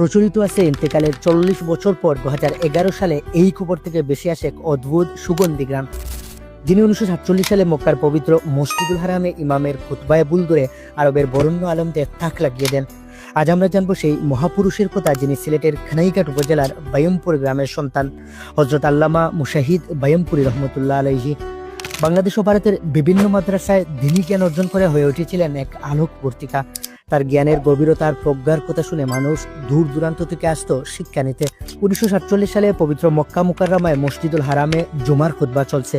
প্রচলিত আছে ইন্তেকালের 40 বছর পর 2011 সালে এই কবর থেকে বেশি আসে এক অদ্ভুত সুগন্ধি গ্রাম। যিনি 1947 সালে মক্কার পবিত্র মসজিদুল হারামে ইমামের খুতবায় বুল ধরে আরবের বরেণ্য আলমদের তাক লাগিয়ে দেন। আজ আমরা জানবো সেই মহাপুরুষের কথা, যিনি সিলেটের খানাইঘাট উপজেলার বায়মপুর গ্রামের সন্তান। হযরত আল্লামা মুশাহিদ বায়মপুরী রহমতুল্লাহ আলাইহি বাংলাদেশ ও ভারতের বিভিন্ন মাদ্রাসায় দ্বীনি জ্ঞান অর্জন করে হয়ে উঠেছিলেন এক আলোক বর্তিকা। তার জ্ঞানের গভীরতার প্রজ্ঞার কথা শুনে মানুষ দূর দূরান্ত থেকে আসতো শিক্ষা নিতে। 1947 সালে পবিত্র মক্কা মুকাররমায় মসজিদুল হারামে জুমার খুতবা চলছে।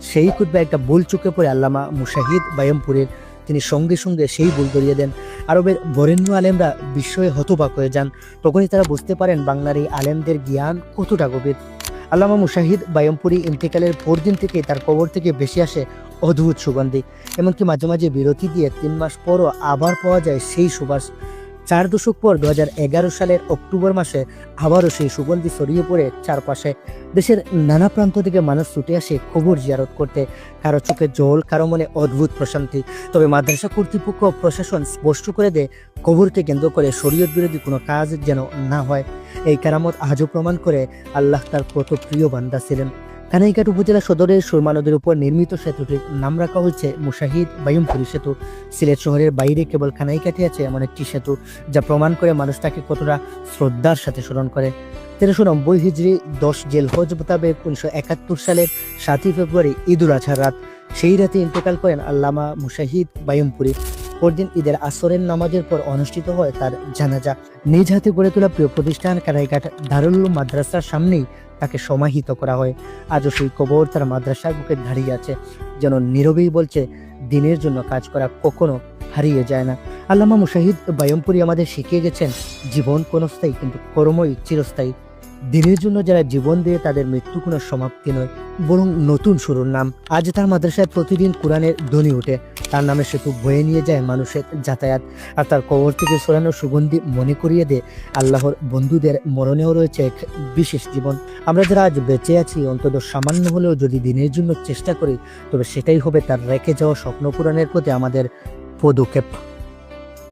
সেই খুতবায় একটা ভুল চোখে পড়ে আল্লামা মুশাহিদ বায়মপুরীর। তিনি সঙ্গে সঙ্গে সেই ভুল ধরিয়ে দেন। আরবের বরেণ্য আলেমরা বিস্ময়ে হতবাক হয়ে যান। তখনই তারা বুঝতে পারেন বাংলার এই আলেমদের জ্ঞান কতটা গভীর। আল্লামা মুশাহিদ বায়মপুরী ইন্তেকালের পরদিন থেকে তার কবর থেকে বেশি আসে অদ্ভুত সুগন্ধি। এমনকি মাঝে মাঝে বিরতি দিয়ে 3 মাস পরও আবার পাওয়া যায় সেই সুবাস। 4 দশক পর 2011 সালের অক্টোবর মাসে আবারও সেই সুগন্ধি ছড়িয়ে পড়ে চারপাশে। দেশের নানা প্রান্ত থেকে মানুষ ছুটে আসে কবর জিয়ারত করতে। কারো চোখে জল, কারো মনে অদ্ভুত প্রশান্তি। তবে মাদ্রাসা কর্তৃপক্ষ প্রশাসন স্পষ্ট করে দেয়, কবরকে কেন্দ্র করে শরীয়ত বিরোধী কোনো কাজ যেন না হয়। এই কারামত আজও প্রমাণ করে আল্লাহ তার কত প্রিয় বান্দা ছিলেন। কানাইঘাট উপজেলা সদরের সুরমা নদীর উপর নির্মিত সেতুটির নাম রাখা হয়েছে মুশাহিদ বায়মপুরী সেতু। সিলেট শহরের বাইরে কেবল কানাইঘাটে আছে এমন একটি সেতু, যা প্রমাণ করে মানুষ তাকে কতটা শ্রদ্ধার সাথে স্মরণ করে। 1390 হিজরি 10 জিলহজ মোতাবেক 1971 সালের 7 ফেব্রুয়ারি ঈদুল আজহার রাত। সেই রাতে ইন্তেকাল করেন আল্লামা মুশাহিদ বায়মপুরী। পরদিন ঈদের আসরের নামাজের পর অনুষ্ঠিত হয় তার জানাজা। নিজ হাতে গড়ে তোলা প্রিয় প্রতিষ্ঠান কানাইঘাট দারুল উলুম মাদ্রাসার সামনেই তাকে সমাহিত করা হয়। আজও সেই কবর তার মাদ্রাসার বুকে দাঁড়িয়ে আছে, যেন নীরবেই বলছে, দিনের জন্য কাজ করা কখনো হারিয়ে যায় না। আল্লামা মুশাহিদ বায়মপুরী আমাদের শিখিয়ে গেছেন, জীবন ক্ষণস্থায়ী কিন্তু কর্মই চিরস্থায়ী। দিনের জন্য যারা জীবন দিয়ে, তাদের মৃত্যু কোনো সমাপ্তি নয়, বরং নতুন শুরুর নাম। আজ তার মাদ্রাসায় প্রতিদিন কোরআনের ধ্বনি ওঠে। তার নামে সেতু বয়ে নিয়ে যায় মানুষের যাতায়াত। আর তার কবর থেকে ছড়ানো সুগন্ধি মনে করিয়ে দেয় আল্লাহর বন্ধুদের মরণেও রয়েছে এক বিশেষ জীবন। আমরা যারা আজ বেঁচে আছি, অন্তত সামান্য হলেও যদি দিনের জন্য চেষ্টা করি, তবে সেটাই হবে তার রেখে যাওয়া স্বপ্ন পূরণের প্রতি আমাদের পদক্ষেপ।